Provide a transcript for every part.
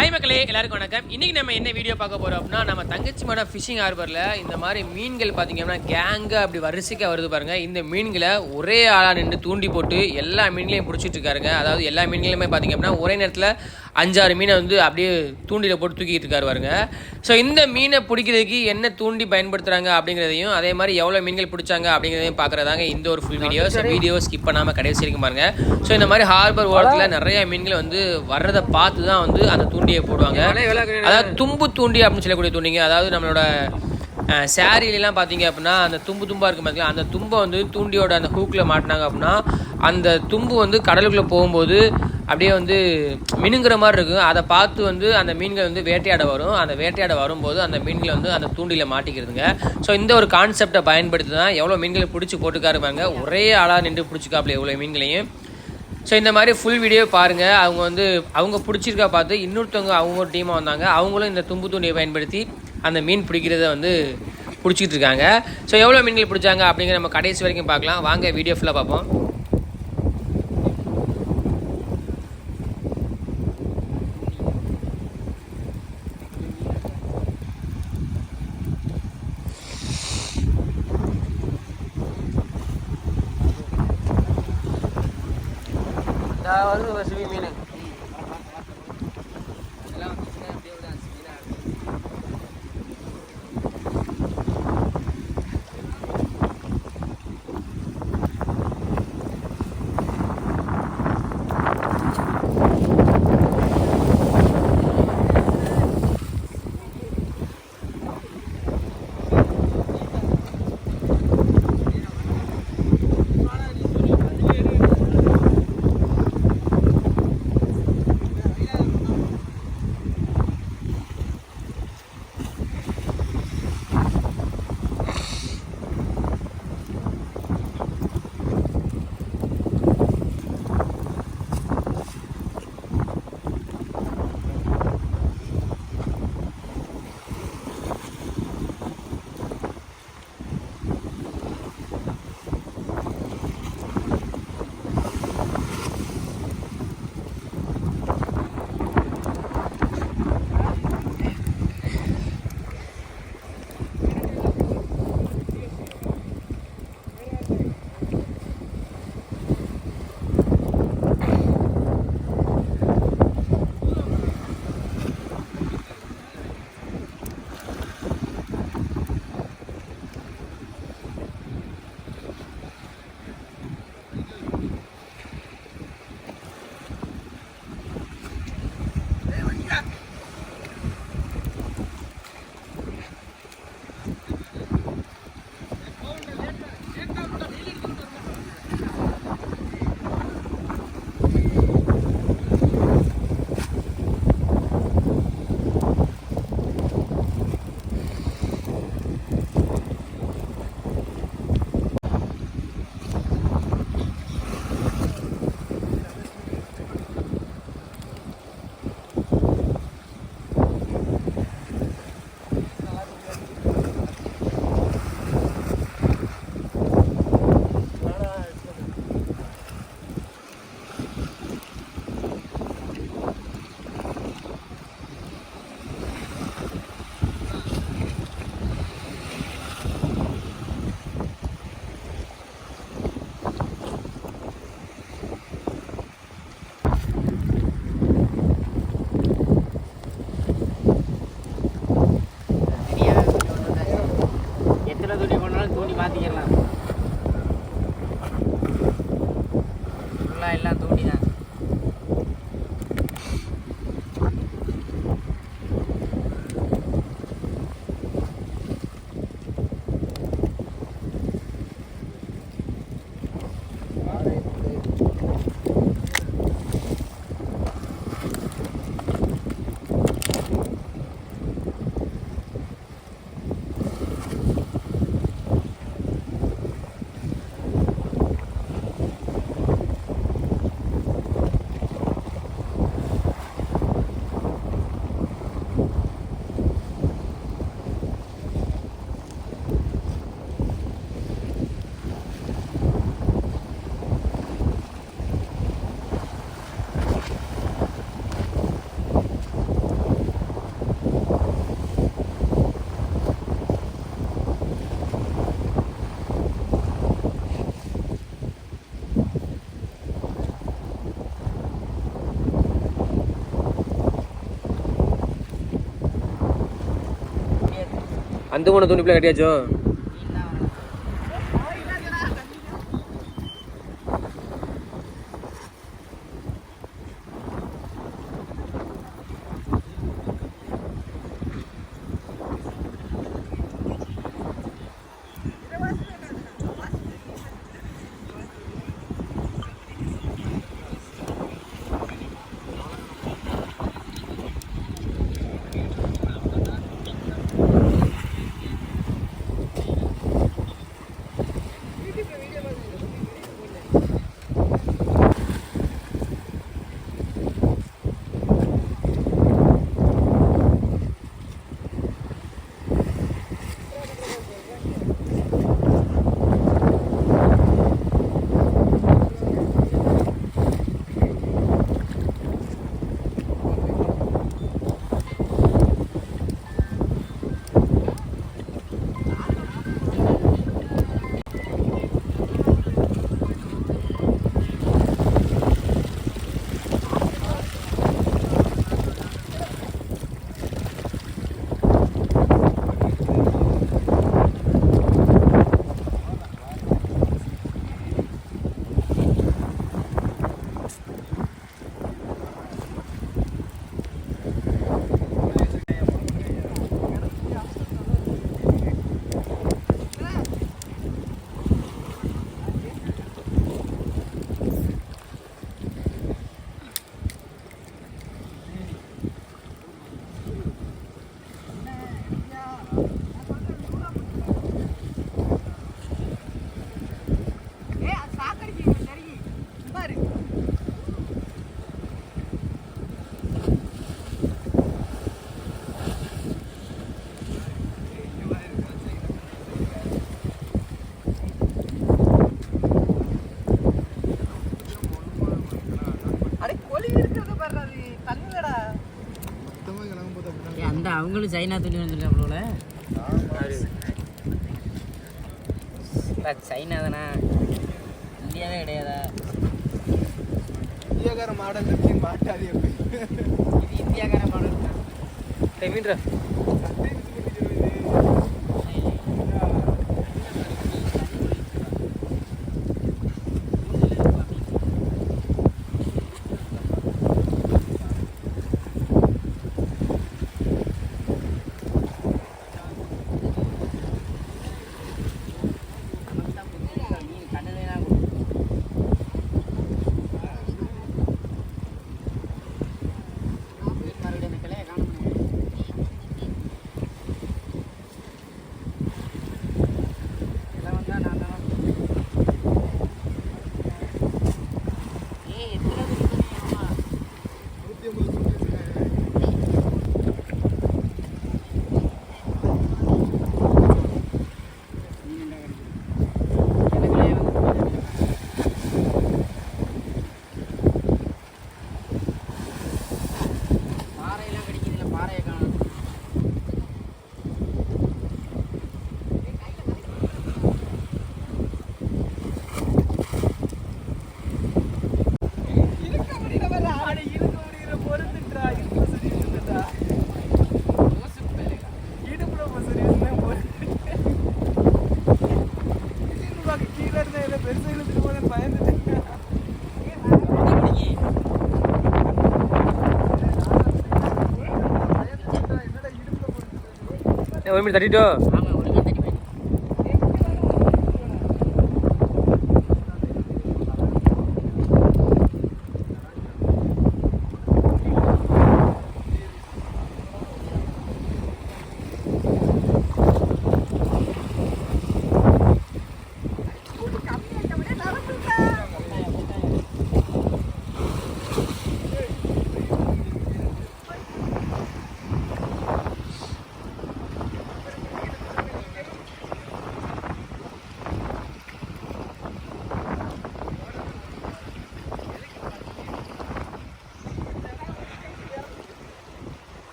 Hi மக்களே, எல்லாருக்கும் வணக்கம். இன்னைக்கு நம்ம என்ன வீடியோ பார்க்க போறோம் அப்படின்னா, நம்ம தங்கச்சிமடம் ஃபிஷிங் ஹார்பர்ல இந்த மாதிரி மீன்கள் பார்த்தீங்கன்னா கேங்கு அப்படி வரிசைக்காக வருது பாருங்க. இந்த மீன்களை ஒரே ஆளா நின்று தூண்டி போட்டு எல்லா மீன்களையும் பிடிச்சிட்டு இருக்காருங்க. அதாவது எல்லா மீன்களையுமே பார்த்தீங்க அப்படின்னா ஒரே நேரத்தில் 5-6 மீனை வந்து அப்படியே தூண்டில போட்டு தூக்கிட்டு இருக்காரு பாருங்க. ஸோ இந்த மீனை பிடிக்கிறதுக்கு என்ன தூண்டி பயன்படுத்துறாங்க அப்படிங்கிறதையும், அதே மாதிரி எவ்வளோ மீன்கள் பிடிச்சாங்க அப்படிங்கிறதையும் பார்க்குறதாங்க இந்த ஒரு full video. So video skip பண்ணாமல் கடைசி வரைக்கும் பாருங்க. ஸோ இந்த மாதிரி ஹார்பர் ஓரத்தில் நிறைய மீன்கள் வந்து வர்றதை பார்த்து தான் வந்து அந்த தூண்டியை போடுவாங்க. அதாவது தும்பு தூண்டி அப்படின்னு சொல்லக்கூடிய தூண்டிங்க. அதாவது நம்மளோட சேரீலாம் பார்த்தீங்க அப்படின்னா அந்த தும்பாக இருக்கும் பார்த்தீங்களா, அந்த தும்பை வந்து தூண்டியோட அந்த ஹூக்கில் மாட்டினாங்க அப்படின்னா அந்த தும்பு வந்து கடலுக்குள்ளே போகும்போது அப்படியே வந்து மினுங்கிற மாதிரி இருக்கும். அதை பார்த்து வந்து அந்த மீன்கள் வந்து வேட்டையாட வரும். அந்த வேட்டையாட வரும்போது அந்த மீன்களை வந்து அந்த தூண்டியில் மாட்டிக்கிறதுங்க. ஸோ இந்த ஒரு கான்செப்டை பயன்படுத்தி தான் எவ்வளோ மீன்களை பிடிச்சி போட்டுக்காருப்பாங்க. ஒரே ஆளாக நின்று பிடிச்சிக்காப்புல எவ்வளோ மீன்களையும். ஸோ இந்த மாதிரி ஃபுல் வீடியோ பாருங்கள். அவங்க பிடிச்சிருக்கா பார்த்து இன்னொருத்தவங்க அவங்க ஒரு டீமாக வந்தாங்க. அவங்களும் இந்த தும்பு தூண்டியை பயன்படுத்தி அந்த மீன் பிடிக்கிறத வந்து பிடிச்சிட்டு இருக்காங்க. ஸோ எவ்வளோ மீன்கள் பிடிச்சாங்க அப்படிங்கிற நம்ம கடைசி வரைக்கும் பார்க்கலாம். வாங்க வீடியோ ஃபுல்லாக பார்ப்போம். வருது ஒரு சிவி மீன் அந்த மூணு தூண்டிப்பில் கட்டியாச்சோ? அந்த அவங்களும் சைனா துணி வந்துருக்காங்களோல. சைனா தானே, இந்தியாவே கிடையாதா? இந்தியாக்கார மாடல் இருக்கு, மாட்டாது. இது இந்தியாக்கார மாடல் மீன்ரா ஒரு மீன் தட்டிட்டோ?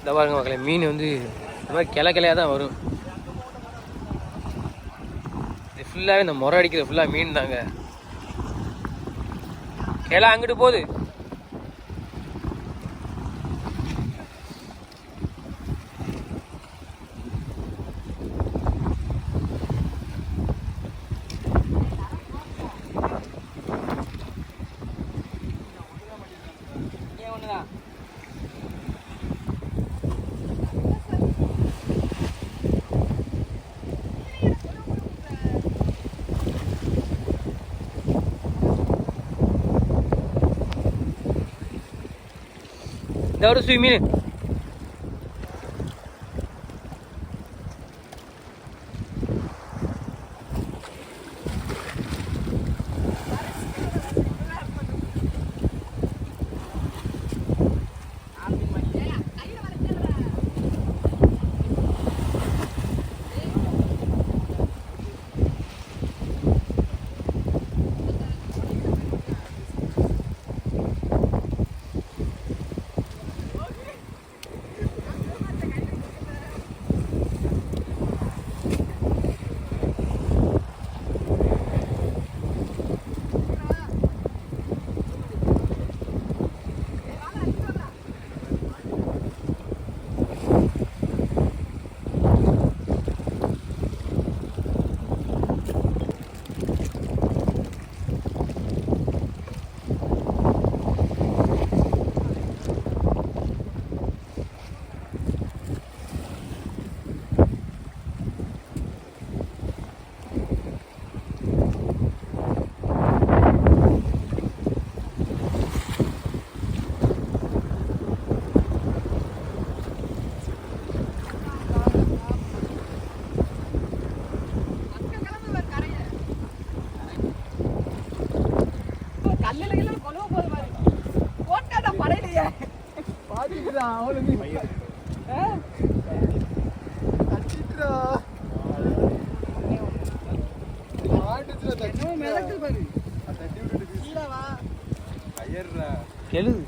இந்த பாருங்க மக்களே, மீன் வந்து இந்த மாதிரி கிளையாக தான் வரும். ஃபுல்லாகவே இந்த முறை அடிக்கிற ஃபுல்லாக மீன் தாங்க. எல்லாம் அங்கிட்டு போகுது. இந்த ஒரு சுய் மீன். எழுது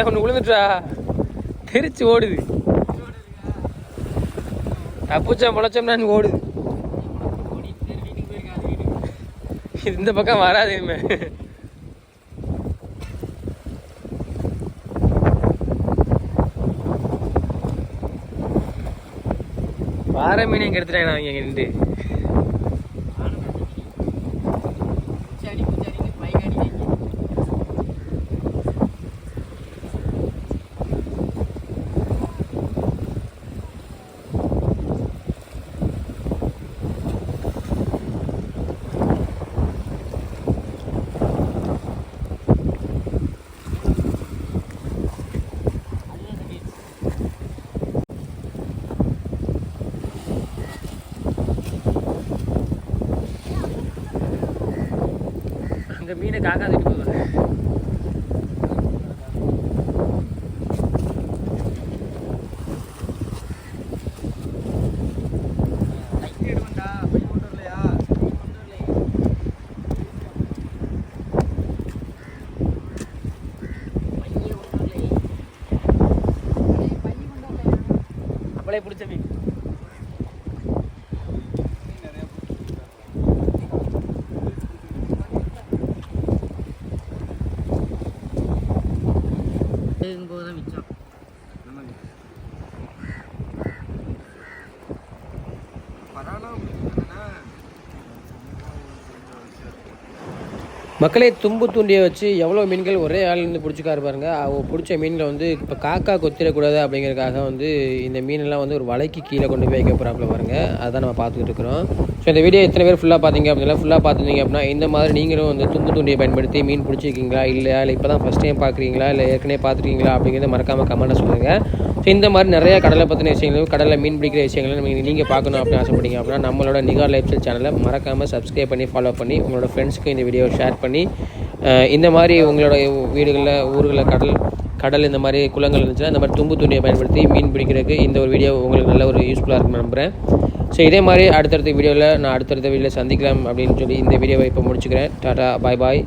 ஒன்று விழுந்துட்டா தெரிச்சு ஓடுது. தப்புச்சா முளைச்சோம்னா ஓடுது. இந்த பக்கம் வராது இனிமே. பாறை மீனையும் கெடுத்துட்டாங்க அவங்க நின்று. இந்த மீனை காக்கா தூக்கி போகுது. அப்படியே பிடிச்ச மீன். போதும் மிச்சம். மக்களே தும்பு தூண்டியை வச்சு எவ்வளோ மீன்கள் ஒரே ஆள் இருந்து பிடிச்சிக்காரு பாருங்க. பிடிச்ச மீன்களை வந்து இப்போ காக்கா கொத்திடக்கூடாது அப்படிங்கிறதுக்காக வந்து இந்த மீனெல்லாம் வந்து ஒரு வலைக்கு கீழே கொண்டு போய் வைக்க போகிறாப்புல பாருங்க. அதான் நம்ம பார்த்துக்கிட்டு இருக்கிறோம். ஸோ இந்த வீடியோ எத்தனை பேர் ஃபுல்லாக பார்த்தீங்க அப்படின்னா ஃபுல்லாக பார்த்துருந்தீங்க அப்படின்னா இந்த மாதிரி நீங்களும் வந்து தும்பு தூண்டியை பயன்படுத்தி மீன் பிடிச்சிருக்கீங்களா இல்லையா, இல்லை இப்போ தான் ஃபஸ்ட் டைம் பார்க்குறீங்களா இல்லை ஏற்கனவே பார்த்துருக்கீங்களா அப்படிங்கிறத மறக்காமல் கமெண்ட்டை சொல்லுங்கள். ஸோ இந்த மாதிரி நிறைய கடலை பற்றின விஷயங்களும் கடலில் மீன் பிடிக்கிற விஷயங்களும் நீங்கள் பார்க்கணும் அப்படின்னு ஆசைப்பட்டீங்க அப்படின்னா நம்மளோட நிகா லைஃப் ஸ்டைல் சேனலை மறக்காமல் சப்ஸ்கிரைப் பண்ணி ஃபாலோ பண்ணி உங்களோட ஃப்ரெண்ட்ஸ்க்கு இந்த வீடியோவை ஷேர் பண்ணி இந்த மாதிரி உங்களோட வீடுகளில் ஊர்களில் கடல் இந்த மாதிரி குளங்கள் இருந்துச்சுன்னா இந்த மாதிரி தும்பு தூண்டியை பயன்படுத்தி மீன் பிடிக்கிறதுக்கு இந்த ஒரு வீடியோ உங்களுக்கு நல்ல ஒரு யூஸ்ஃபுல்லாக இருக்குன்னு நம்புகிறேன். ஸோ இதே மாதிரி அடுத்தடுத்த வீடியோவில் நான் அடுத்தடுத்த வீடியோவில் சந்திக்கலாம் அப்படின்னு சொல்லி இந்த வீடியோவை இப்போ முடிச்சுக்கிறேன். டாடா, பாய் பாய்.